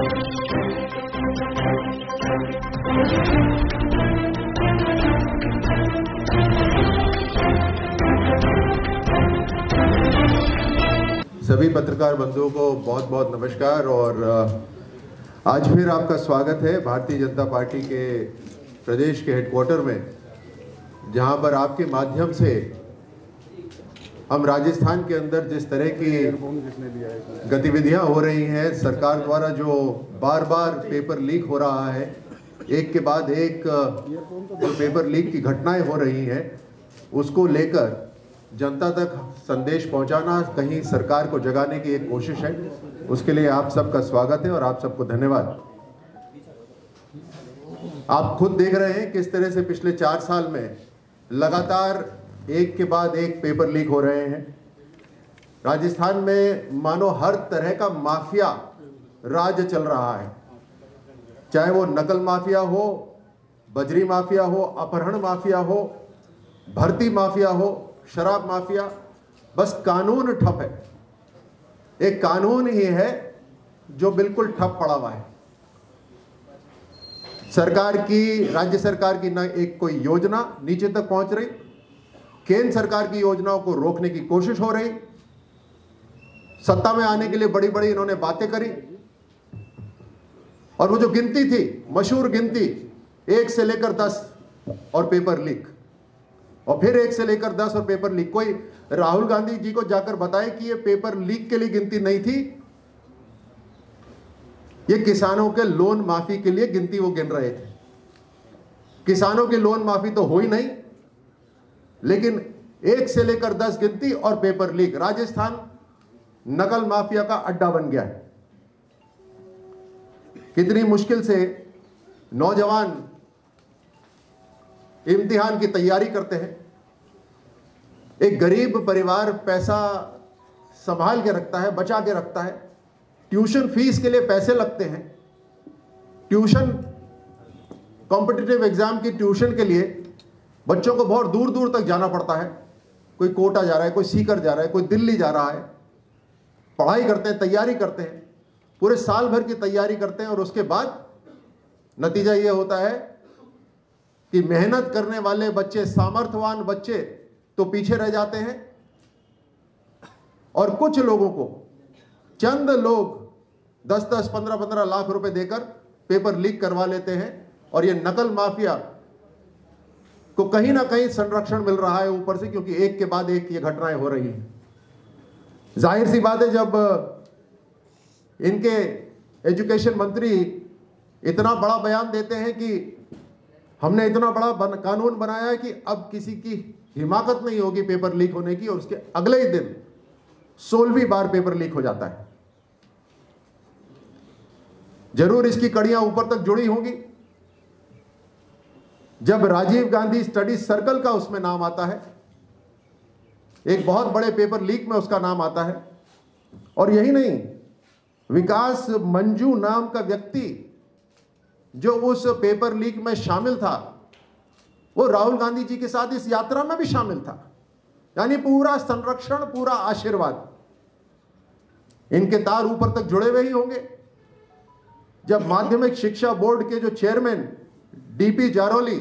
सभी पत्रकार बंधुओं को बहुत बहुत नमस्कार और आज फिर आपका स्वागत है भारतीय जनता पार्टी के प्रदेश के हेडक्वार्टर में, जहां पर आपके माध्यम से हम राजस्थान के अंदर जिस तरह की गतिविधियां हो रही हैं, सरकार द्वारा जो बार बार पेपर लीक हो रहा है, एक के बाद एक जो पेपर लीक की घटनाएं हो रही हैं, उसको लेकर जनता तक संदेश पहुंचाना, कहीं सरकार को जगाने की एक कोशिश है। उसके लिए आप सबका स्वागत है और आप सबको धन्यवाद। आप खुद देख रहे हैं किस तरह से पिछले 4 साल में लगातार एक के बाद एक पेपर लीक हो रहे हैं। राजस्थान में मानो हर तरह का माफिया राज चल रहा है, चाहे वो नकल माफिया हो, बजरी माफिया हो, अपहरण माफिया हो, भर्ती माफिया हो, शराब माफिया। बस कानून ठप है। एक कानून ही है जो बिल्कुल ठप पड़ा हुआ है। सरकार की, राज्य सरकार की ना एक कोई योजना नीचे तक पहुंच रही, केंद्र सरकार की योजनाओं को रोकने की कोशिश हो रही। सत्ता में आने के लिए बड़ी बड़ी इन्होंने बातें करी, और वो जो गिनती थी, मशहूर गिनती 1 से लेकर 10 और पेपर लीक, और फिर 1 से लेकर 10 और पेपर लीक। कोई राहुल गांधी जी को जाकर बताए कि ये पेपर लीक के लिए गिनती नहीं थी, ये किसानों के लोन माफी के लिए गिनती वो गिन रहे थे। किसानों की लोन माफी तो हुई नहीं, लेकिन 1 से लेकर 10 गिनती और पेपर लीक। राजस्थान नकल माफिया का अड्डा बन गया है। कितनी मुश्किल से नौजवान इम्तिहान की तैयारी करते हैं। एक गरीब परिवार पैसा संभाल के रखता है, बचा के रखता है। ट्यूशन फीस के लिए पैसे लगते हैं। ट्यूशन, कॉम्पिटिटिव एग्जाम की ट्यूशन के लिए बच्चों को बहुत दूर दूर तक जाना पड़ता है। कोई कोटा जा रहा है, कोई सीकर जा रहा है, कोई दिल्ली जा रहा है। पढ़ाई करते हैं, तैयारी करते हैं, पूरे साल भर की तैयारी करते हैं, और उसके बाद नतीजा यह होता है कि मेहनत करने वाले बच्चे, सामर्थ्यवान बच्चे तो पीछे रह जाते हैं, और कुछ लोगों को, चंद लोग 10-10, 15-15 लाख रुपए देकर पेपर लीक करवा लेते हैं। और ये नकल माफिया को कहीं ना कहीं संरक्षण मिल रहा है ऊपर से, क्योंकि एक के बाद एक ये घटनाएं हो रही हैं। जाहिर सी बात है, जब इनके एजुकेशन मंत्री इतना बड़ा बयान देते हैं कि हमने इतना बड़ा कानून बनाया है कि अब किसी की हिमाकत नहीं होगी पेपर लीक होने की, और उसके अगले ही दिन 16वीं बार पेपर लीक हो जाता है। जरूर इसकी कड़ियां ऊपर तक जुड़ी होंगी। जब राजीव गांधी स्टडी सर्कल का उसमें नाम आता है, एक बहुत बड़े पेपर लीक में उसका नाम आता है, और यही नहीं, विकास मंजू नाम का व्यक्ति जो उस पेपर लीक में शामिल था, वो राहुल गांधी जी के साथ इस यात्रा में भी शामिल था। यानी पूरा संरक्षण, पूरा आशीर्वाद, इनके तार ऊपर तक जुड़े हुए ही होंगे। जब माध्यमिक शिक्षा बोर्ड के जो चेयरमैन डीपी जारोली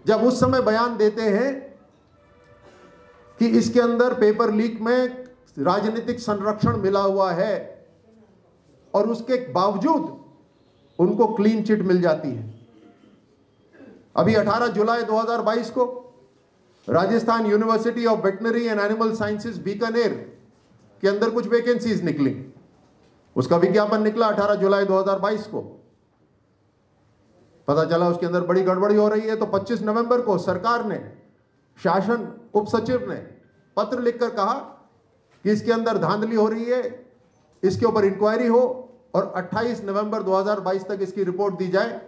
जब उस समय बयान देते हैं कि इसके अंदर पेपर लीक में राजनीतिक संरक्षण मिला हुआ है, और उसके बावजूद उनको क्लीन चिट मिल जाती है। अभी 18 जुलाई 2022 को Rajasthan university of veterinary and animal sciences Bikaner के अंदर कुछ वैकेंसीज निकली। उसका विज्ञापन निकला 18 जुलाई 2022 को। पता चला उसके अंदर बड़ी गड़बड़ी हो रही है, तो 25 नवंबर को सरकार ने, शासन उप सचिव ने पत्र लिखकर कहा कि इसके अंदर धांधली हो रही है, इसके ऊपर इंक्वायरी हो, और 28 नवंबर 2022 तक इसकी रिपोर्ट दी जाए।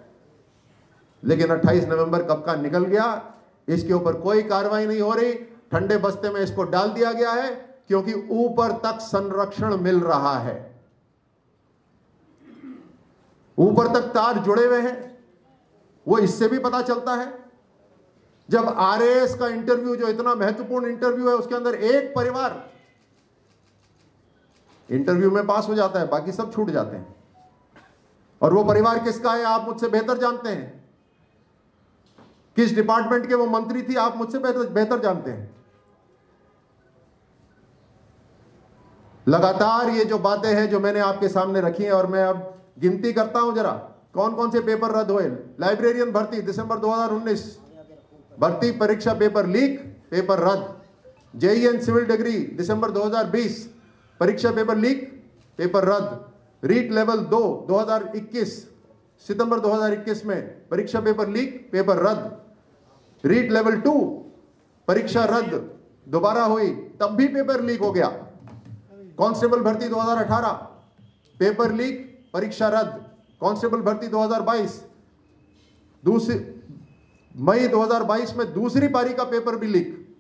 लेकिन 28 नवंबर कब का निकल गया, इसके ऊपर कोई कार्रवाई नहीं हो रही। ठंडे बस्ते में इसको डाल दिया गया है, क्योंकि ऊपर तक संरक्षण मिल रहा है, ऊपर तक तार जुड़े हुए हैं। वो इससे भी पता चलता है, जब आरएएस का इंटरव्यू, जो इतना महत्वपूर्ण इंटरव्यू है, उसके अंदर एक परिवार इंटरव्यू में पास हो जाता है, बाकी सब छूट जाते हैं। और वो परिवार किसका है आप मुझसे बेहतर जानते हैं। किस डिपार्टमेंट के वो मंत्री थी आप मुझसे बेहतर जानते हैं। लगातार ये जो बातें हैं जो मैंने आपके सामने रखी हैं, और मैं अब गिनती करता हूं जरा कौन कौन से पेपर रद्द हुए। लाइब्रेरियन भर्ती दिसंबर 2019, भर्ती परीक्षा पेपर लीक, पेपर रद्द। जेईएन सिविल डिग्री दिसंबर 2020, परीक्षा पेपर लीक, पेपर रद्द। रीट लेवल 2 2021, सितंबर 2021 में परीक्षा पेपर लीक, पेपर रद्द। रीट लेवल 2 परीक्षा रद्द दोबारा हुई, तब भी पेपर लीक हो गया। कांस्टेबल भर्ती 2018 पेपर लीक, परीक्षा रद्द। कांस्टेबल भर्ती 2022 मई 2022 में दूसरी पारी का पेपर भी लीक।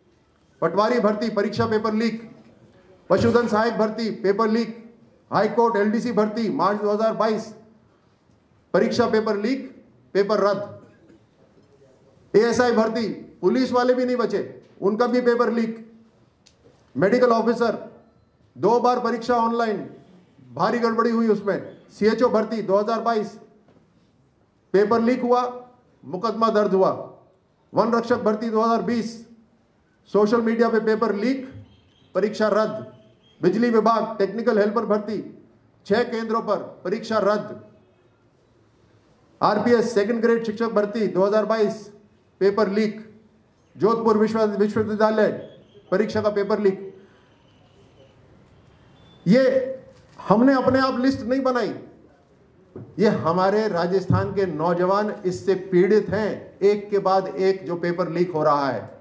पटवारी भर्ती परीक्षा पेपर लीक। पशुधन सहायक भर्ती पेपर लीक। हाईकोर्ट एलडीसी भर्ती मार्च 2022, परीक्षा पेपर लीक, पेपर रद्द। एएसआई भर्ती, पुलिस वाले भी नहीं बचे, उनका भी पेपर लीक। मेडिकल ऑफिसर 2 बार परीक्षा ऑनलाइन, भारी गड़बड़ी हुई उसमें। सीएचओ भर्ती 2022 पेपर लीक हुआ, मुकदमा दर्ज हुआ। वन रक्षक भर्ती 2020 सोशल मीडिया पे पेपर लीक, परीक्षा रद्द। बिजली विभाग टेक्निकल हेल्पर भर्ती 6 केंद्रों पर परीक्षा रद्द। आरपीएस सेकंड ग्रेड शिक्षक भर्ती 2022 पेपर लीक। जोधपुर विश्वविद्यालय परीक्षा का पेपर लीक। ये हमने अपने आप लिस्ट नहीं बनाई, ये हमारे राजस्थान के नौजवान इससे पीड़ित हैं। एक के बाद एक जो पेपर लीक हो रहा है,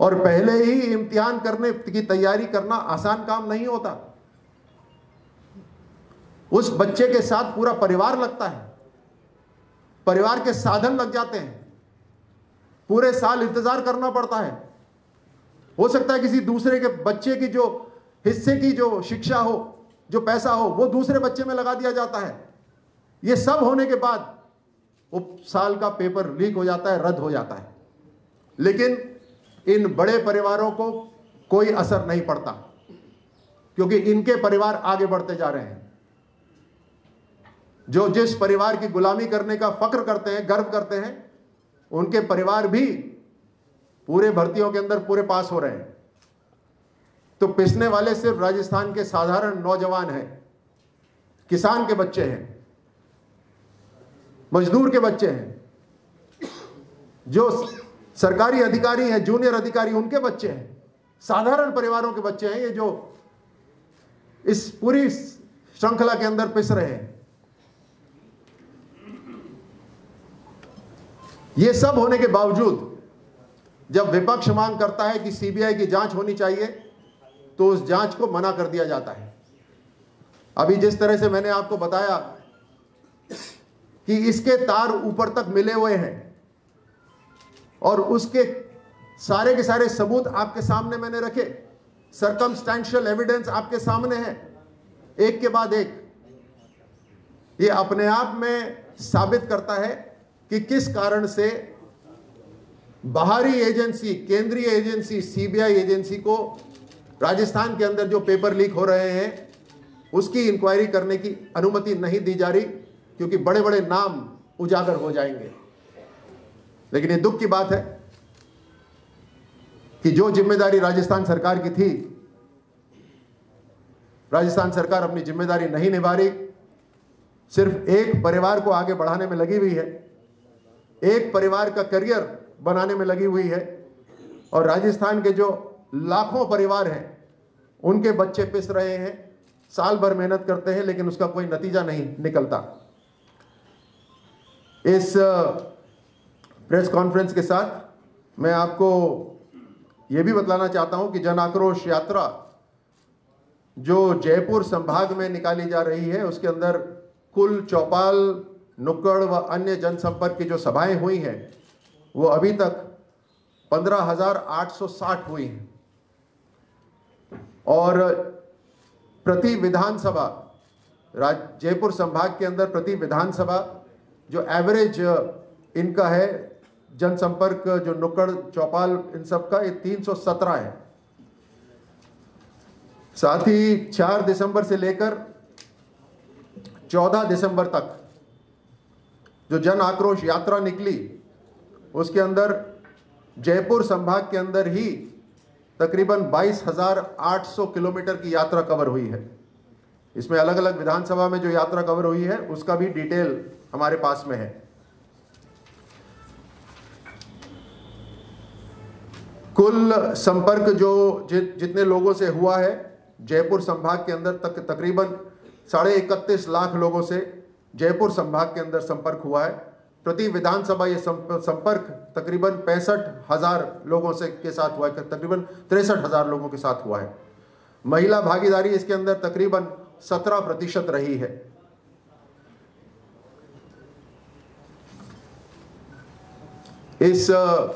और पहले ही इम्तिहान करने की तैयारी करना आसान काम नहीं होता। उस बच्चे के साथ पूरा परिवार लगता है, परिवार के साधन लग जाते हैं, पूरे साल इंतजार करना पड़ता है। हो सकता है किसी दूसरे के बच्चे की जो हिस्से की जो शिक्षा हो, जो पैसा हो, वो दूसरे बच्चे में लगा दिया जाता है। ये सब होने के बाद वो साल का पेपर लीक हो जाता है, रद्द हो जाता है। लेकिन इन बड़े परिवारों को कोई असर नहीं पड़ता, क्योंकि इनके परिवार आगे बढ़ते जा रहे हैं। जो जिस परिवार की गुलामी करने का फक्र करते हैं, गर्व करते हैं, उनके परिवार भी पूरे भर्तियों के अंदर पूरे पास हो रहे हैं। तो पिसने वाले सिर्फ राजस्थान के साधारण नौजवान हैं, किसान के बच्चे हैं, मजदूर के बच्चे हैं, जो सरकारी अधिकारी हैं, जूनियर अधिकारी, उनके बच्चे हैं, साधारण परिवारों के बच्चे हैं, ये जो इस पूरी श्रृंखला के अंदर पिस रहे हैं। ये सब होने के बावजूद जब विपक्ष मांग करता है कि सीबीआई की जांच होनी चाहिए, तो उस जांच को मना कर दिया जाता है। अभी जिस तरह से मैंने आपको बताया कि इसके तार ऊपर तक मिले हुए हैं, और उसके सारे के सारे सबूत आपके सामने मैंने रखे, सर्कमस्टेंशियल एविडेंस आपके सामने है, एक के बाद एक। ये अपने आप में साबित करता है कि किस कारण से बाहरी एजेंसी, केंद्रीय एजेंसी, सीबीआई एजेंसी को राजस्थान के अंदर जो पेपर लीक हो रहे हैं उसकी इंक्वायरी करने की अनुमति नहीं दी जा रही, क्योंकि बड़े बड़े नाम उजागर हो जाएंगे। लेकिन ये दुख की बात है कि जो जिम्मेदारी राजस्थान सरकार की थी, राजस्थान सरकार अपनी जिम्मेदारी नहीं निभा रही, सिर्फ एक परिवार को आगे बढ़ाने में लगी हुई है, एक परिवार का करियर बनाने में लगी हुई है, और राजस्थान के जो लाखों परिवार हैं उनके बच्चे पिस रहे हैं। साल भर मेहनत करते हैं लेकिन उसका कोई नतीजा नहीं निकलता। इस प्रेस कॉन्फ्रेंस के साथ मैं आपको यह भी बतलाना चाहता हूं कि जन आक्रोश यात्रा जो जयपुर संभाग में निकाली जा रही है, उसके अंदर कुल चौपाल, नुक्कड़ व अन्य जनसंपर्क की जो सभाएं हुई हैं, वो अभी तक 15,860 हुई हैं। और प्रति विधानसभा, जयपुर संभाग के अंदर प्रति विधानसभा जो एवरेज इनका है जनसंपर्क, जो नुक्कड़ चौपाल इन सब का, ये 317 है। साथ ही 4 दिसंबर से लेकर 14 दिसंबर तक जो जन आक्रोश यात्रा निकली, उसके अंदर जयपुर संभाग के अंदर ही तकरीबन 22,800 किलोमीटर की यात्रा कवर हुई है। इसमें अलग अलग विधानसभा में जो यात्रा कवर हुई है उसका भी डिटेल हमारे पास में है। कुल संपर्क जो जितने लोगों से हुआ है जयपुर संभाग के अंदर तकरीबन 31.5 लाख लोगों से जयपुर संभाग के अंदर संपर्क हुआ है। प्रति विधानसभा ये संपर्क तकरीबन 65,000 लोगों से के साथ हुआ है, तकरीबन 63,000 लोगों के साथ हुआ है। महिला भागीदारी इसके अंदर तकरीबन 17% रही है। इस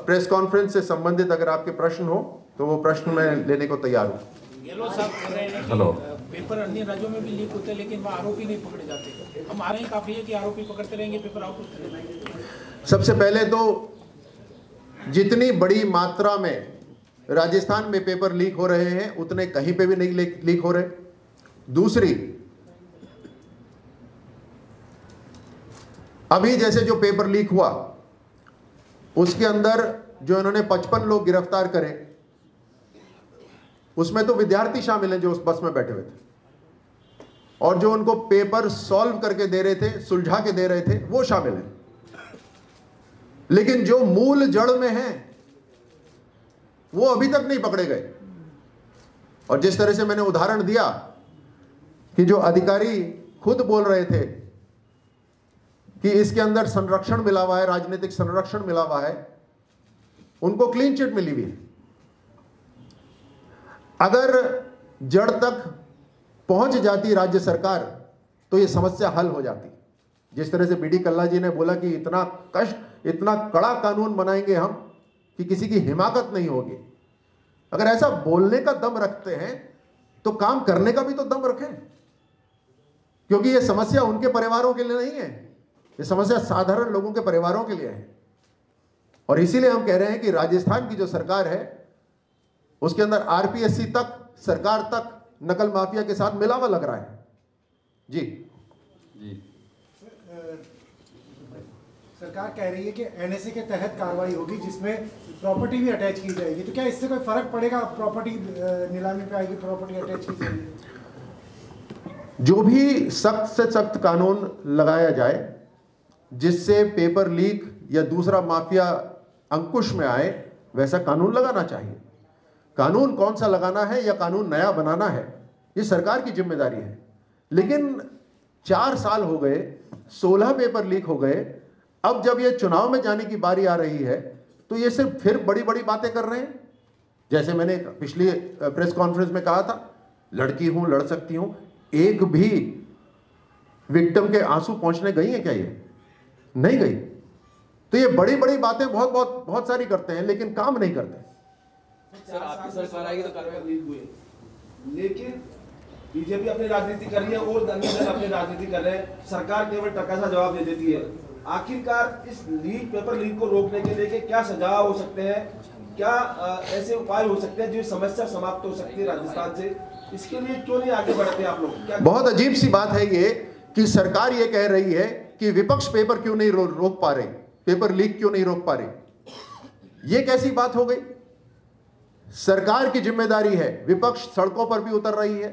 प्रेस कॉन्फ्रेंस से संबंधित अगर आपके प्रश्न हो तो वो प्रश्न मैं लेने को तैयार हूं। गहलोत साहब कह रहे हैं कि पेपर अन्य राज्यों में भी लीक होते हैं लेकिन वहाँ आरोपी नहीं पकड़े जाते। हमारे ही काफी है कि आरोपी पकड़ते रहेंगे, पेपर आउट होते रहेंगे। सबसे पहले तो जितनी बड़ी मात्रा में राजस्थान में पेपर लीक हो रहे हैं उतने कहीं पे भी नहीं लीक हो रहे। दूसरी, अभी जैसे जो पेपर लीक हुआ उसके अंदर जो इन्होंने 55 लोग गिरफ्तार करे, उसमें तो विद्यार्थी शामिल हैं जो उस बस में बैठे हुए थे, और जो उनको पेपर सॉल्व करके दे रहे थे, सुलझा के दे रहे थे, वो शामिल हैं। लेकिन जो मूल जड़ में हैं वो अभी तक नहीं पकड़े गए। और जिस तरह से मैंने उदाहरण दिया कि जो अधिकारी खुद बोल रहे थे कि इसके अंदर संरक्षण मिला हुआ है, राजनीतिक संरक्षण मिला हुआ है, उनको क्लीन चिट मिली हुई है। अगर जड़ तक पहुंच जाती राज्य सरकार तो यह समस्या हल हो जाती। जिस तरह से बीडी कल्ला जी ने बोला कि इतना कष्ट, इतना कड़ा कानून बनाएंगे हम कि किसी की हिमाकत नहीं होगी। अगर ऐसा बोलने का दम रखते हैं तो काम करने का भी तो दम रखें, क्योंकि यह समस्या उनके परिवारों के लिए नहीं है, यह समस्या साधारण लोगों के परिवारों के लिए है। और इसीलिए हम कह रहे हैं कि राजस्थान की जो सरकार है उसके अंदर आरपीएससी तक, सरकार तक नकल माफिया के साथ मिलावा लग रहा है। जी सरकार कह रही है कि एनएसए के तहत कार्रवाई होगी जिसमें प्रॉपर्टी भी अटैच की जाएगी, तो क्या इससे कोई फर्क पड़ेगा? प्रॉपर्टी नीलामी पे आएगी, प्रॉपर्टी अटैच की जाएगी। जो भी सख्त से सख्त कानून लगाया जाए जिससे पेपर लीक या दूसरा माफिया अंकुश में आए, वैसा कानून लगाना चाहिए। कानून कौन सा लगाना है या कानून नया बनाना है, ये सरकार की जिम्मेदारी है। लेकिन 4 साल हो गए, 16 पेपर लीक हो गए, अब जब ये चुनाव में जाने की बारी आ रही है तो ये सिर्फ फिर बड़ी बड़ी बातें कर रहे हैं। जैसे मैंने पिछली प्रेस कॉन्फ्रेंस में कहा था, लड़की हूं, लड़ सकती हूं, एक भी विक्टिम के आंसू पहुंचने गई है क्या? ये नहीं गई। तो ये बड़ी बड़ी बातें बहुत सारी करते हैं लेकिन काम नहीं करते। सर, आपकी सरकार आएगी तो कार्रवाई हुई, लेकिन बीजेपी अपनी राजनीति कर रही है और अन्य दल अपनी राजनीति कर रहे हैं। सरकार केवल टका सा जवाब दे देती है। आखिरकार इस पेपर लीक को रोकने के लिए क्या सुझाव हो सकते हैं, क्या ऐसे उपाय हो सकते हैं जो समस्या समाप्त हो सकती है राजस्थान से? इसके लिए क्यों नहीं आगे बढ़ते आप लोग? बहुत अजीब सी बात है ये कि सरकार ये कह रही है कि विपक्ष पेपर क्यों नहीं रोक पा रही, पेपर लीक क्यों नहीं रोक पा रही। ये कैसी बात हो गई? सरकार की जिम्मेदारी है, विपक्ष सड़कों पर भी उतर रही है,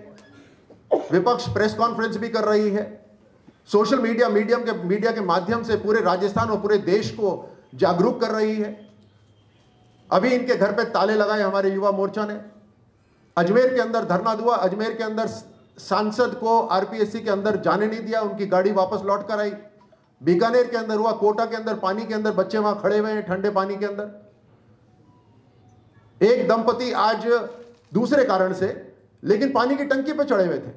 विपक्ष प्रेस कॉन्फ्रेंस भी कर रही है, सोशल मीडिया के माध्यम से पूरे राजस्थान और पूरे देश को जागरूक कर रही है। अभी इनके घर पे ताले लगाए हमारे युवा मोर्चा ने। अजमेर के अंदर धरना हुआ, अजमेर के अंदर सांसद को आरपीएससी के अंदर जाने नहीं दिया, उनकी गाड़ी वापस लौट कर आई। बीकानेर के अंदर हुआ, कोटा के अंदर पानी के अंदर बच्चे वहां खड़े हुए हैं ठंडे पानी के अंदर। एक दंपति आज दूसरे कारण से लेकिन पानी की टंकी पर चढ़े हुए थे,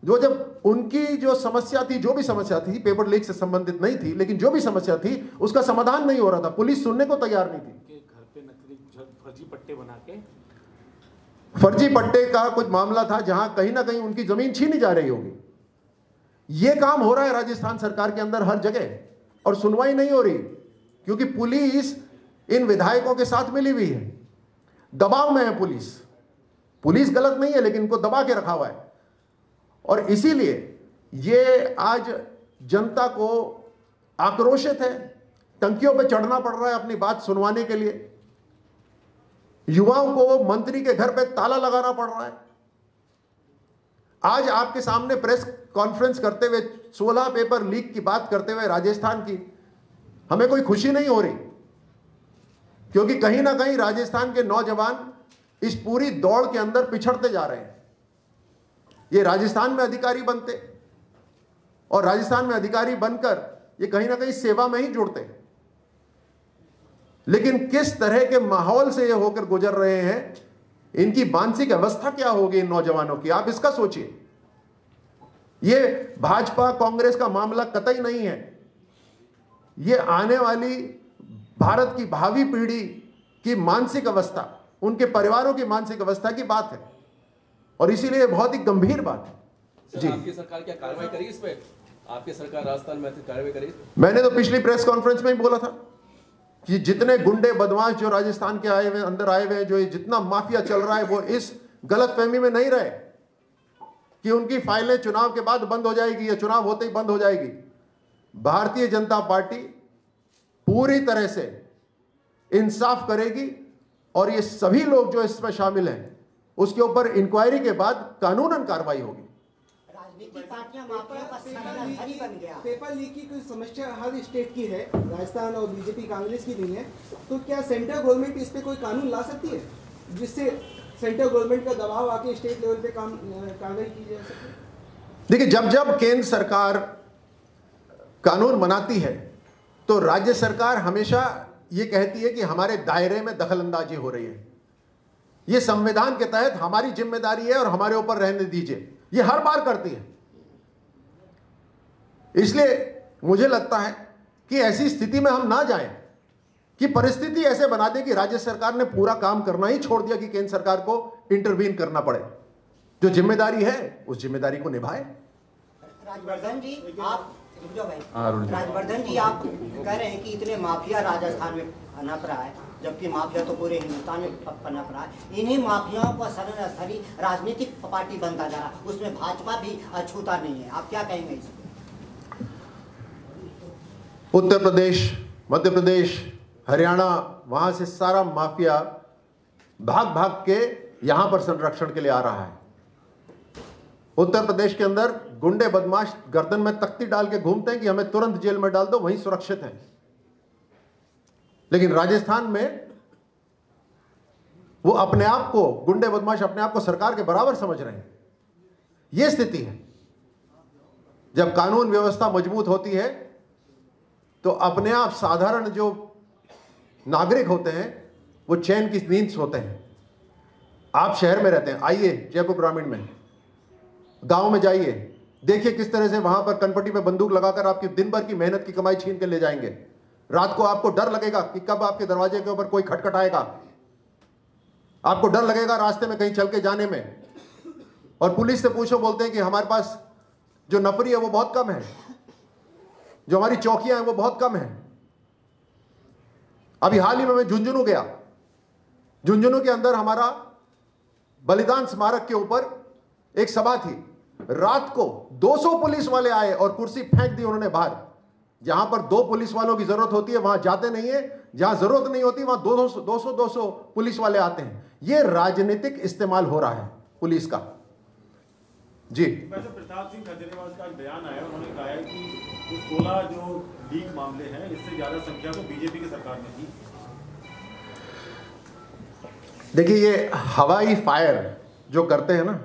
जो जब उनकी जो समस्या थी, जो भी समस्या थी, पेपर लीक से संबंधित नहीं थी, लेकिन जो भी समस्या थी उसका समाधान नहीं हो रहा था, पुलिस सुनने को तैयार नहीं थी। घर पे नकली फर्जी पट्टे बना के, फर्जी पट्टे का कुछ मामला था जहां कहीं ना कहीं उनकी जमीन छीनी जा रही होगी। यह काम हो रहा है राजस्थान सरकार के अंदर हर जगह, और सुनवाई नहीं हो रही क्योंकि पुलिस इन विधायकों के साथ मिली हुई है, दबाव में है पुलिस। पुलिस गलत नहीं है, लेकिन इनको दबा के रखा हुआ है। और इसीलिए ये आज जनता को आक्रोशित है, टंकियों पे चढ़ना पड़ रहा है अपनी बात सुनवाने के लिए। युवाओं को मंत्री के घर पे ताला लगाना पड़ रहा है। आज आपके सामने प्रेस कॉन्फ्रेंस करते हुए 16 पेपर लीक की बात करते हुए राजस्थान की हमें कोई खुशी नहीं हो रही, क्योंकि कहीं ना कहीं राजस्थान के नौजवान इस पूरी दौड़ के अंदर पिछड़ते जा रहे हैं। ये राजस्थान में अधिकारी बनते और राजस्थान में अधिकारी बनकर ये कहीं ना कहीं सेवा में ही जुड़ते हैं, लेकिन किस तरह के माहौल से ये होकर गुजर रहे हैं, इनकी मानसिक अवस्था क्या होगी इन नौजवानों की, आप इसका सोचिए। ये भाजपा कांग्रेस का मामला कतई नहीं है, ये आने वाली भारत की भावी पीढ़ी की मानसिक अवस्था, उनके परिवारों की मानसिक अवस्था की बात है, और इसीलिए बहुत ही गंभीर बात है। जी, आपकी सरकार क्या कार्रवाई करेगी इस पे? आपकी सरकार राजस्थान में कार्रवाई करेगी? मैंने तो पिछली प्रेस कॉन्फ्रेंस में ही बोला था कि जितने गुंडे बदमाश जो राजस्थान के आए हुए, अंदर आए हुए, जो ये जितना माफिया चल रहा है, वो इस गलतफहमी में नहीं रहे कि उनकी फाइलें चुनाव के बाद बंद हो जाएगी या चुनाव होते ही बंद हो जाएगी। भारतीय जनता पार्टी पूरी तरह से इंसाफ करेगी और ये सभी लोग जो इसमें शामिल हैं उसके ऊपर इंक्वायरी के बाद कानूनन कार्रवाई होगी। राजनीतिक पार्टियां माफिया का सरगना बन गया। पेपर लीक की कोई समस्या हर स्टेट की है, राजस्थान और बीजेपी कांग्रेस की नहीं है, तो क्या सेंट्रल गवर्नमेंट इस पे कोई कानून ला सकती है जिससे सेंट्रल गवर्नमेंट का दबाव आके स्टेट लेवल पे कार्रवाई की जा सके? देखिए, जब जब केंद्र सरकार कानून बनाती है तो राज्य सरकार हमेशा ये कहती है कि हमारे दायरे में दखलंदाजी हो रही है, ये संविधान के तहत हमारी जिम्मेदारी है और हमारे ऊपर रहने दीजिए, ये हर बार करती है। इसलिए मुझे लगता है कि ऐसी स्थिति में हम ना जाएं कि परिस्थिति ऐसे बना दे कि राज्य सरकार ने पूरा काम करना ही छोड़ दिया कि केंद्र सरकार को इंटरवीन करना पड़े। जो जिम्मेदारी है उस जिम्मेदारी को निभाए। राजवर्धन जी, आप राजवर्धन जी, आप कह रहे हैं कि इतने माफिया राजस्थान में पनप रहा है, जबकि माफिया तो पूरे हिंदुस्तान में पनप रहा है। इन्हीं माफियाओं को सरकारी राजनीतिक पार्टी बनता जा रहा है, उसमें भाजपा भी अछूता नहीं है। आप क्या कहेंगे इस पर? उत्तर प्रदेश, मध्य प्रदेश, हरियाणा, वहां से सारा माफिया भाग भाग के यहां पर संरक्षण के लिए आ रहा है। उत्तर प्रदेश के अंदर गुंडे बदमाश गर्दन में तख्ती डाल के घूमते हैं कि हमें तुरंत जेल में डाल दो, वहीं सुरक्षित हैं। लेकिन राजस्थान में वो अपने आप को, गुंडे बदमाश अपने आप को सरकार के बराबर समझ रहे हैं। यह स्थिति है। जब कानून व्यवस्था मजबूत होती है तो अपने आप साधारण जो नागरिक होते हैं वो चैन की नींद सोते हैं। आप शहर में रहते हैं, आइए जयपुर ग्रामीण में, गांव में जाइए, देखिए किस तरह से वहां पर कनपट्टी पे बंदूक लगाकर आपकी दिन भर की मेहनत की कमाई छीन के ले जाएंगे। रात को आपको डर लगेगा कि कब आपके दरवाजे के ऊपर कोई खटखटाएगा। आपको डर लगेगा रास्ते में कहीं चल के जाने में। और पुलिस से पूछो, बोलते हैं कि हमारे पास जो नफरी है वो बहुत कम है, जो हमारी चौकियां हैं वो बहुत कम है। अभी हाल ही में मैं झुंझुनू गया। झुंझुनू के अंदर हमारा बलिदान स्मारक के ऊपर एक सभा थी। रात को 200 पुलिस वाले आए और कुर्सी फेंक दी उन्होंने बाहर। जहां पर 2 पुलिस वालों की जरूरत होती है वहां जाते नहीं है, जहां जरूरत नहीं होती वहां 200 पुलिस वाले आते हैं। यह राजनीतिक इस्तेमाल हो रहा है पुलिस का। जी, प्रताप सिंह खजूरिया का बयान आया, उन्होंने कहा है कि 16 जो लीक मामले हैं इससे ज्यादा संख्या तो बीजेपी की सरकार में थी। देखिए, ये हवाई फायर जो करते हैं ना,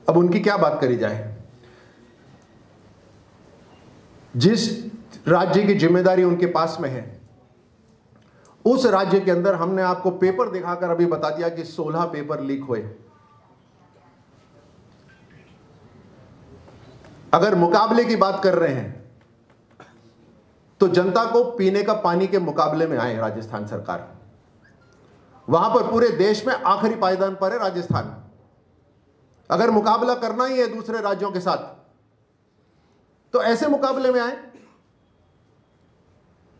अब उनकी क्या बात करी जाए। जिस राज्य की जिम्मेदारी उनके पास में है उस राज्य के अंदर हमने आपको पेपर दिखाकर अभी बता दिया कि 16 पेपर लीक हुए। अगर मुकाबले की बात कर रहे हैं तो जनता को पीने का पानी के मुकाबले में आए राजस्थान सरकार। वहां पर पूरे देश में आखिरी पायदान पर है राजस्थान। अगर मुकाबला करना ही है दूसरे राज्यों के साथ तो ऐसे मुकाबले में आए।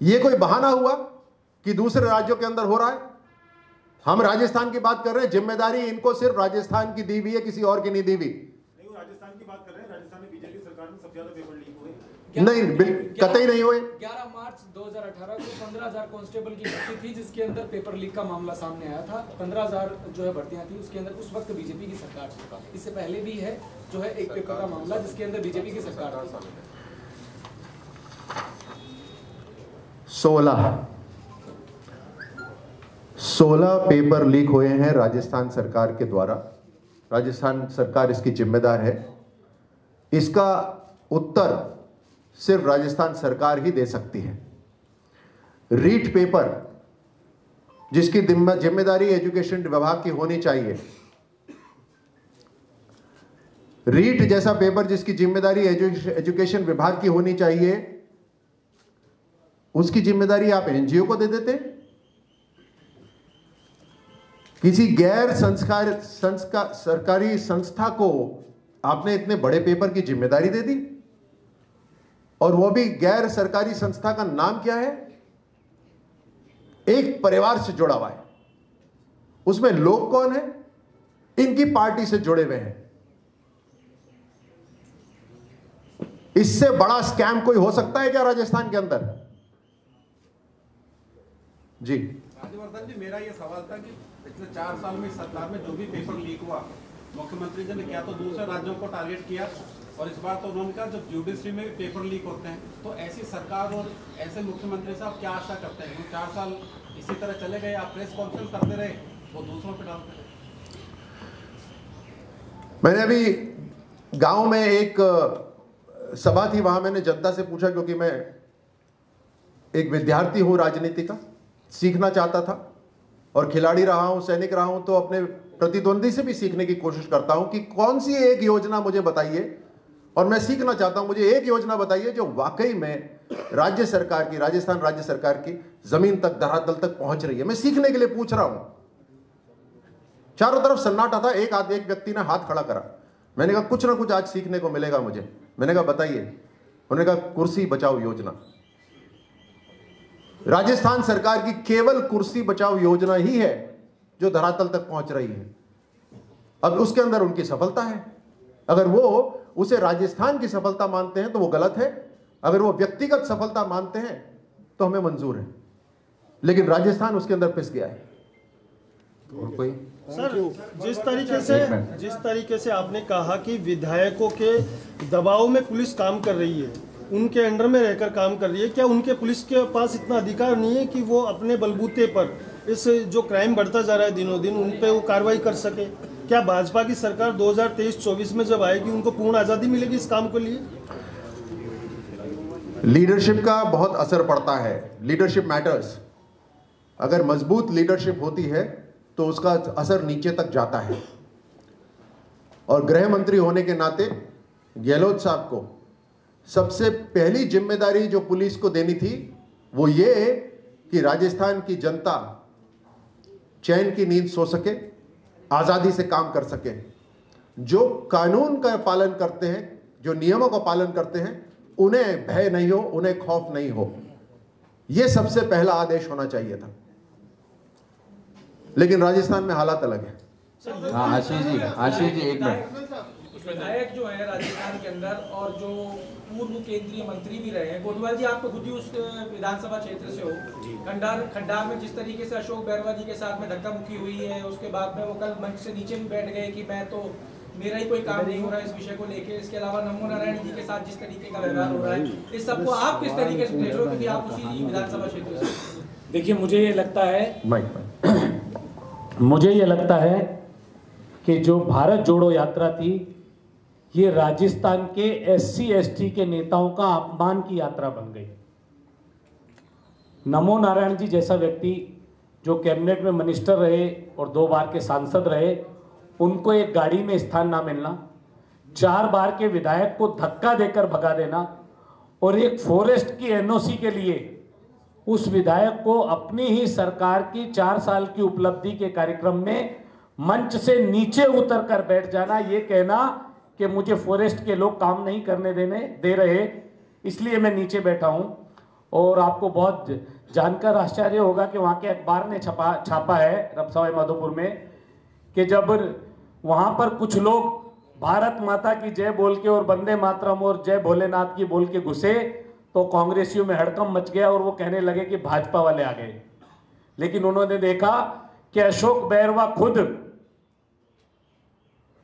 यह कोई बहाना हुआ कि दूसरे राज्यों के अंदर हो रहा है? हम राजस्थान की बात कर रहे हैं, जिम्मेदारी इनको सिर्फ राजस्थान की दी हुई है, किसी और की नहीं दी हुई। नहीं, वो राजस्थान की बात कर रहे हैं। राजस्थान में बीजेपी सरकार में सबसे ज्यादा पेपर लीक हुए। नहीं, कतई नहीं हुए। 11 मार्च 2018 को 15,000 कांस्टेबल की भर्ती थी, जिसके अंदर पेपर लीक का मामला सामने आया था। 15,000 जो है भर्तियां थी, उसके अंदर उस वक्त बीजेपी की सरकार थी। इससे पहले भी है जो है एक पेपर का मामला, जिसके अंदर बीजेपी की सरकार थी। 16 पेपर लीक हुए हैं राजस्थान सरकार के द्वारा। राजस्थान सरकार इसकी जिम्मेदार है। इसका उत्तर सिर्फ राजस्थान सरकार ही दे सकती है। रीट पेपर जिसकी जिम्मेदारी एजुकेशन विभाग की होनी चाहिए, रीट जैसा पेपर जिसकी जिम्मेदारी एजुकेशन विभाग की होनी चाहिए, उसकी जिम्मेदारी आप एनजीओ को दे देते। किसी गैर सरकारी संस्था को आपने इतने बड़े पेपर की जिम्मेदारी दे दी, और वो भी गैर सरकारी संस्था का नाम क्या है, एक परिवार से जुड़ा हुआ है। उसमें लोग कौन है, इनकी पार्टी से जुड़े हुए हैं। इससे बड़ा स्कैम कोई हो सकता है क्या राजस्थान के अंदर? जी राजवर्धन जी, मेरा ये सवाल था कि पिछले 4 साल में सरकार में जो भी पेपर लीक हुआ, मुख्यमंत्री जी ने क्या तो दूसरे राज्यों को टारगेट किया, और इस बार तो उन्होंने कहा जब जुडिशरी में भी पेपर लीक होते हैं, तो ऐसी सरकार और ऐसे मुख्यमंत्री साहब क्या आशा करते हैं? 4 साल इसी तरह चले गए, आप प्रेस कॉन्फ्रेंस करते रहे, वो दूसरों पर डालते रहे। मैंने अभी गांव में एक सभा थी, वहां मैंने जनता से पूछा, क्योंकि मैं एक विद्यार्थी हूं, राजनीति का सीखना चाहता था, और खिलाड़ी रहा हूं, सैनिक रहा हूं, तो अपने प्रतिद्वंदी से भी सीखने की कोशिश करता हूं कि कौन सी एक योजना मुझे बताइए, और मैं सीखना चाहता हूं, मुझे एक योजना बताइए जो वाकई में राज्य सरकार की, राजस्थान राज्य सरकार की जमीन तक, धरातल तक पहुंच रही है। मैं सीखने के लिए पूछ रहा हूं। चारों तरफ सन्नाटा था, एक व्यक्ति ने हाथ खड़ा करा। मैंने कहा कुछ ना कुछ आज सीखने को मिलेगा मुझे। मैंने कहा बताइए। उन्होंने कहा कुर्सी बचाओ योजना। राजस्थान सरकार की केवल कुर्सी बचाओ योजना ही है जो धरातल तक पहुंच रही है। अब उसके अंदर उनकी सफलता है। अगर वो उसे राजस्थान की सफलता मानते हैं तो वो गलत है, अगर वो व्यक्तिगत सफलता मानते हैं तो हमें मंजूर है, लेकिन राजस्थान उसके अंदर पिस गया है। और कोई सर, जिस तरीके से आपने कहा कि विधायकों के दबाव में पुलिस काम कर रही है, उनके अंडर में रहकर काम कर रही है, क्या उनके पुलिस के पास इतना अधिकार नहीं है कि वो अपने बलबूते पर इस जो क्राइम बढ़ता जा रहा है दिनों दिन, उन पे वो कार्रवाई कर सके? क्या भाजपा की सरकार 2023-24 में जब आएगी उनको पूर्ण आज़ादी मिलेगी इस काम के लिए? लीडरशिप का बहुत असर पड़ता है। Leadership matters. अगर मजबूत लीडरशिप होती है तो उसका असर नीचे तक जाता है। और गृह मंत्री होने के नाते गहलोत साहब को सबसे पहली जिम्मेदारी जो पुलिस को देनी थी वो ये कि राजस्थान की जनता चैन की नींद सो सके, आजादी से काम कर सके। जो कानून का पालन करते हैं, जो नियमों का पालन करते हैं, उन्हें भय नहीं हो, उन्हें खौफ नहीं हो। यह सबसे पहला आदेश होना चाहिए था। लेकिन राजस्थान में हालात अलग है। आशीष जी एक मिनट। विधायक जो है राजस्थान के अंदर और जो पूर्व केंद्रीय मंत्री भी रहे हैं, गोदवाल जी आप तो खुद ही उस विधानसभा क्षेत्र से हो। खंडार में जिस तरीके से अशोक बैरवा जी के साथ में धक्का मुक्की हुई है, उसके बाद में वो कल मंच से नीचे भी बैठ गए कि मैं तो मेरा ही कोई काम नहीं हो रहा है इस विषय को लेके। इसके अलावा नमो नारायण जी के साथ जिस तरीके का व्यवहार हो रहा है, इस सबको आप किस तरीके से देख रहे हो, क्योंकि आप उसी विधानसभा क्षेत्र से? देखिए, मुझे ये लगता है कि जो भारत जोड़ो यात्रा थी, ये राजस्थान के SC/ST के नेताओं का अपमान की यात्रा बन गई। नमो नारायण जी जैसा व्यक्ति जो कैबिनेट में मिनिस्टर रहे और 2 बार के सांसद रहे, उनको एक गाड़ी में स्थान ना मिलना, 4 बार के विधायक को धक्का देकर भगा देना, और एक फॉरेस्ट की NOC के लिए उस विधायक को अपनी ही सरकार की 4 साल की उपलब्धि के कार्यक्रम में मंच से नीचे उतर कर बैठ जाना, ये कहना कि मुझे फॉरेस्ट के लोग काम नहीं करने दे रहे, इसलिए मैं नीचे बैठा हूं। और आपको बहुत जानकर आश्चर्य होगा कि वहाँ के अखबार ने छापा है सवाई माधोपुर में कि जब वहाँ पर कुछ लोग भारत माता की जय बोल के और वंदे मातरम और जय भोलेनाथ की बोल के घुसे तो कांग्रेसियों में हड़कंप मच गया और वो कहने लगे कि भाजपा वाले आ गए। लेकिन उन्होंने देखा कि अशोक बैरवा खुद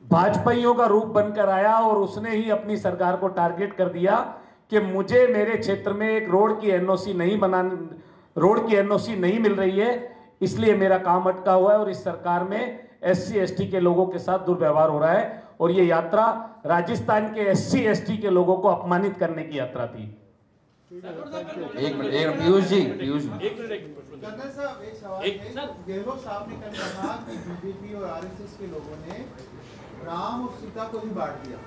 भाजपाइयों का रूप बनकर आया और उसने ही अपनी सरकार को टारगेट कर दिया कि मुझे मेरे क्षेत्र में एक रोड की एनओसी नहीं मिल रही है, इसलिए मेरा काम अटका हुआ है और इस सरकार में एससी एसटी के लोगों के साथ दुर्व्यवहार हो रहा है। और ये यात्रा राजस्थान के एससी एसटी के लोगों को अपमानित करने की यात्रा थी। एक मिनट पीयूष जी कर्नल साहब एक सवाल है। गहलोत साहब ने कल कहा कि बीजेपी और आरएसएस के लोगों ने राम और सीता को ही बांट दिया।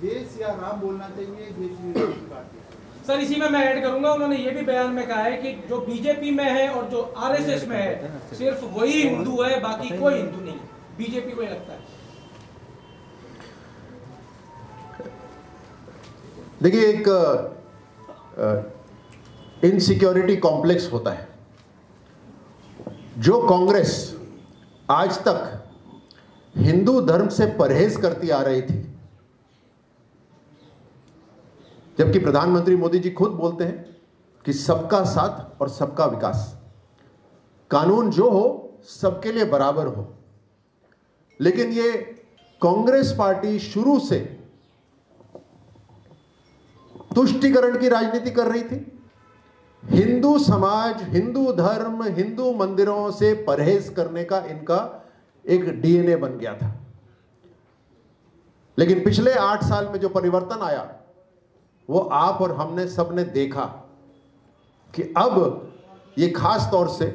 देश या राम बोलना चाहिए, देश भी राम की बात दिया। सर इसी में मैं ऐड करूंगा, उन्होंने ये भी बयान में कहा है कि जो बीजेपी में है और जो आरएसएस में है सिर्फ वही हिंदू है, बाकी कोई हिंदू नहीं। बीजेपी को ये लगता है। देखिए, एक इनसिक्योरिटी कॉम्प्लेक्स होता है। जो कांग्रेस आज तक हिंदू धर्म से परहेज करती आ रही थी, जबकि प्रधानमंत्री मोदी जी खुद बोलते हैं कि सबका साथ और सबका विकास, कानून जो हो सबके लिए बराबर हो, लेकिन ये कांग्रेस पार्टी शुरू से तुष्टीकरण की राजनीति कर रही थी। हिंदू समाज, हिंदू धर्म, हिंदू मंदिरों से परहेज करने का इनका एक डीएनए बन गया था। लेकिन पिछले 8 साल में जो परिवर्तन आया वो आप और हमने सबने देखा कि अब ये खास तौर से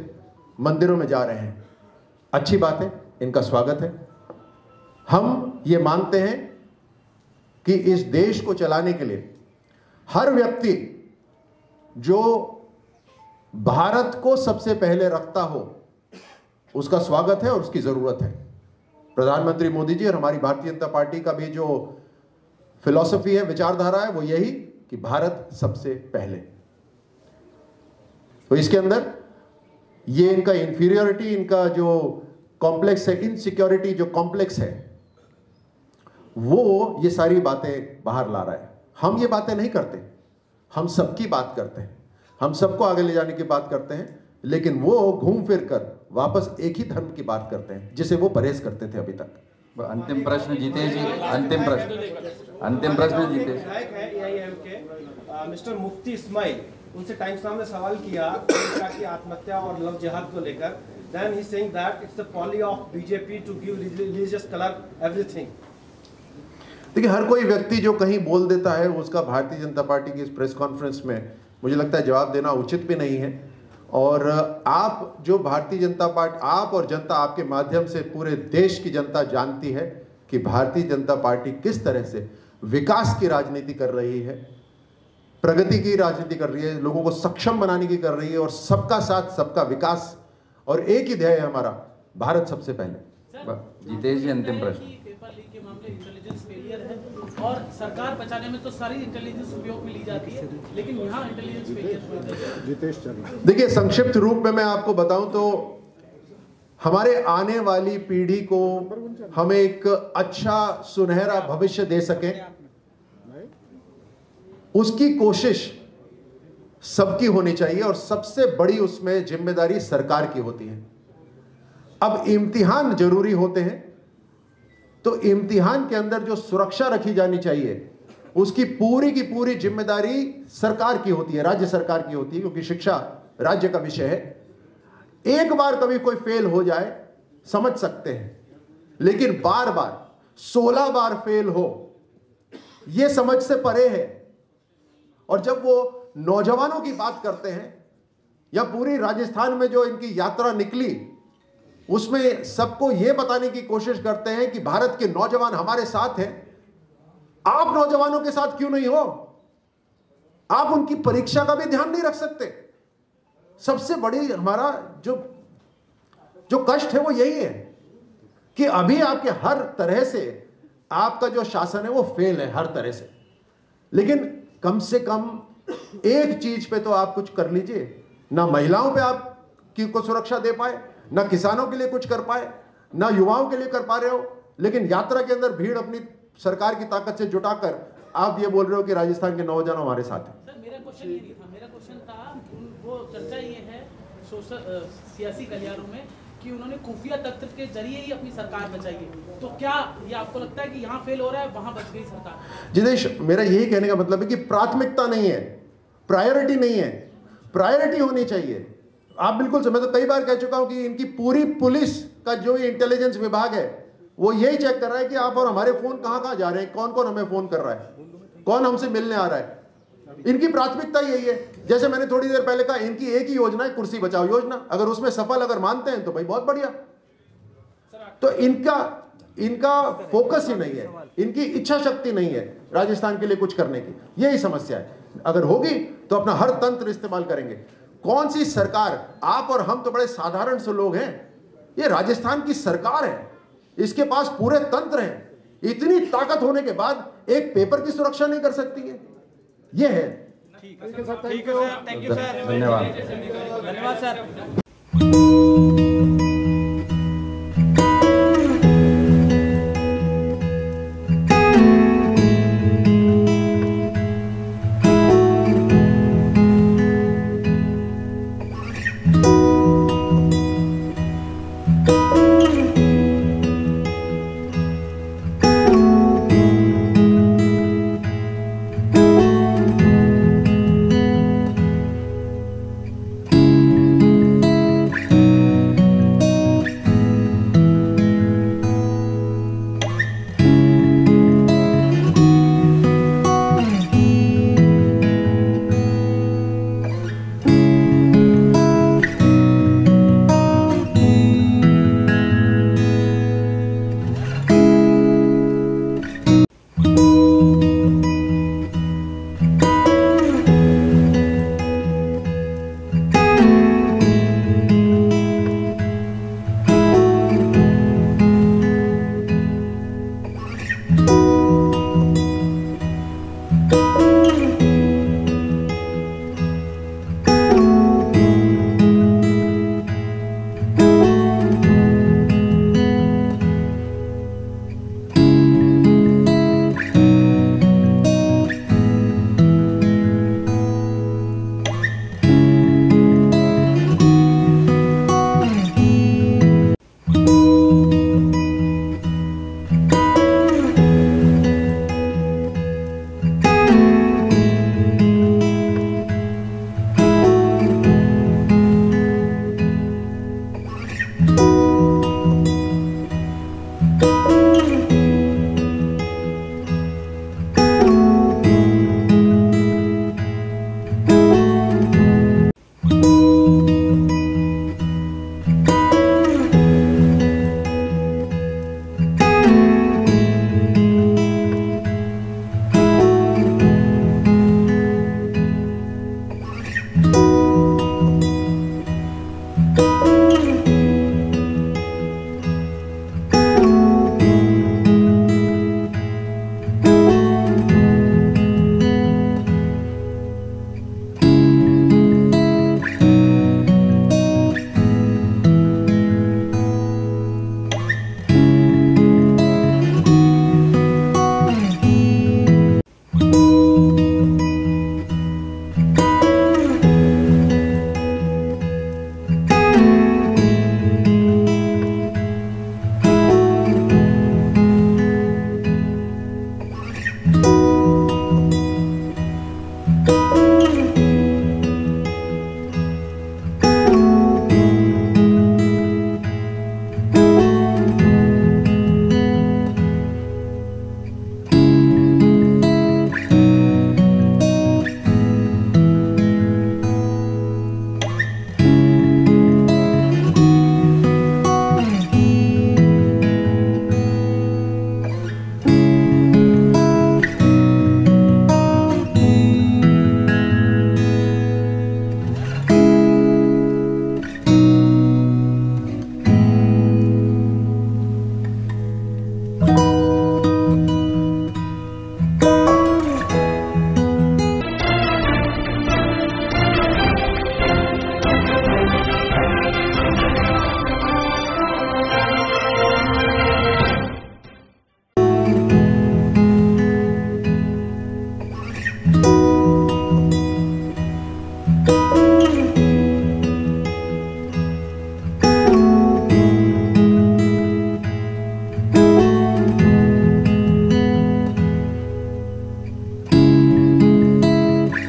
मंदिरों में जा रहे हैं। अच्छी बात है, इनका स्वागत है। हम ये मानते हैं कि इस देश को चलाने के लिए हर व्यक्ति जो भारत को सबसे पहले रखता हो उसका स्वागत है और उसकी जरूरत है। प्रधानमंत्री मोदी जी और हमारी भारतीय जनता पार्टी का भी जो फिलॉसफी है, विचारधारा है, वो यही कि भारत सबसे पहले। तो इसके अंदर ये इनका इंफीरियरिटी, इनका जो कॉम्प्लेक्स है, इनसिक्योरिटी जो कॉम्प्लेक्स है, वो ये सारी बातें बाहर ला रहा है। हम ये बातें नहीं करते, हम सबकी बात करते हैं, हम सबको आगे ले जाने की बात करते हैं, लेकिन वो घूम फिर कर वापस एक ही धर्म की बात करते हैं जिसे वो परहेज करते थे अभी तक। अंतिम प्रश्न जीतेश जी, अंतिम प्रश्न जीतेश। मिस्टर मुफ्ती इस्माइल, उनसे टाइम्स नाउ ने सवाल किया की आत्महत्या और लव जिहाद को लेकर। Then he saying that it's the policy of BJP to give religious colour everything. देखिए, हर कोई व्यक्ति जो कहीं बोल देता है उसका भारतीय जनता पार्टी की इस प्रेस कॉन्फ्रेंस में मुझे लगता है जवाब देना उचित भी नहीं है। और आप जो भारतीय जनता पार्टी, आप और जनता, आपके माध्यम से पूरे देश की जनता जानती है कि भारतीय जनता पार्टी किस तरह से विकास की राजनीति कर रही है, प्रगति की राजनीति कर रही है, लोगों को सक्षम बनाने की कर रही है, और सबका साथ सबका विकास, और एक ही ध्येय है हमारा, भारत सबसे पहले। जीतेश जी, अंतिम प्रश्न। इंटेलिजेंस फेलियर है और सरकार बचाने में तो सारी इंटेलिजेंस उपयोग में ली जाती है, लेकिन यहाँ इंटेलिजेंस फेलियर। देखिए, संक्षिप्त रूप में मैं आपको बताऊं तो हमारे आने वाली पीढ़ी को हम एक अच्छा सुनहरा भविष्य दे सकें, उसकी कोशिश सबकी होनी चाहिए, और सबसे बड़ी उसमें जिम्मेदारी सरकार की होती है। अब इम्तिहान जरूरी होते हैं, तो इम्तिहान के अंदर जो सुरक्षा रखी जानी चाहिए उसकी की पूरी जिम्मेदारी सरकार की होती है, राज्य सरकार की होती है, क्योंकि शिक्षा राज्य का विषय है। एक बार कभी कोई फेल हो जाए समझ सकते हैं, लेकिन बार बार 16 बार फेल हो यह समझ से परे है। और जब वो नौजवानों की बात करते हैं, या पूरी राजस्थान में जो इनकी यात्रा निकली उसमें सबको यह बताने की कोशिश करते हैं कि भारत के नौजवान हमारे साथ हैं, आप नौजवानों के साथ क्यों नहीं हो? आप उनकी परीक्षा का भी ध्यान नहीं रख सकते। सबसे बड़ी हमारा जो कष्ट है वो यही है कि अभी आपके हर तरह से आपका जो शासन है वो फेल है हर तरह से। लेकिन कम से कम एक चीज पे तो आप कुछ कर लीजिए ना महिलाओं पे आप को सुरक्षा दे पाए, ना किसानों के लिए कुछ कर पाए, ना युवाओं के लिए कर पा रहे हो। लेकिन यात्रा के अंदर भीड़ अपनी सरकार की ताकत से जुटाकर आप ये बोल रहे हो कि राजस्थान के नौजवान हमारे साथ हैं। सर मेरा क्वेश्चन ये नहीं था, मेरा क्वेश्चन था वो चर्चा ये है सियासी गलियारों में कि उन्होंने खुफिया तंत्र के जरिए ही अपनी सरकार बचाई है। तो क्या ये आपको लगता है कि यहाँ फेल हो रहा है, वहां बच गई सरकार? जितेश, मेरा यही कहने का मतलब है कि प्राथमिकता नहीं है, प्रायोरिटी नहीं है, प्रायोरिटी होनी चाहिए। आप बिल्कुल मैं तो कई बार कह चुका हूं कि इनकी पूरी पुलिस का जो इंटेलिजेंस विभाग है वो यही चेक कर रहा है कि आप और हमारे फोन कहां जा रहे हैं, कौन कौन हमें फोन कर रहा है, कौन हमसे मिलने आ रहा है। इनकी प्राथमिकता यही है। जैसे मैंने थोड़ी देर पहले कहा, इनकी एक ही योजना है, कुर्सी बचाओ योजना। अगर उसमें सफल अगर मानते हैं तो भाई बहुत बढ़िया। तो इनका फोकस ही नहीं है, इनकी इच्छा शक्ति नहीं है राजस्थान के लिए कुछ करने की। यही समस्या है। अगर होगी तो अपना हर तंत्र इस्तेमाल करेंगे। कौन सी सरकार, आप और हम तो बड़े साधारण से लोग हैं, ये राजस्थान की सरकार है, इसके पास पूरे तंत्र हैं। इतनी ताकत होने के बाद एक पेपर की सुरक्षा नहीं कर सकती है, ये है। ठीक है सर, थैंक यू सर, धन्यवाद सर। you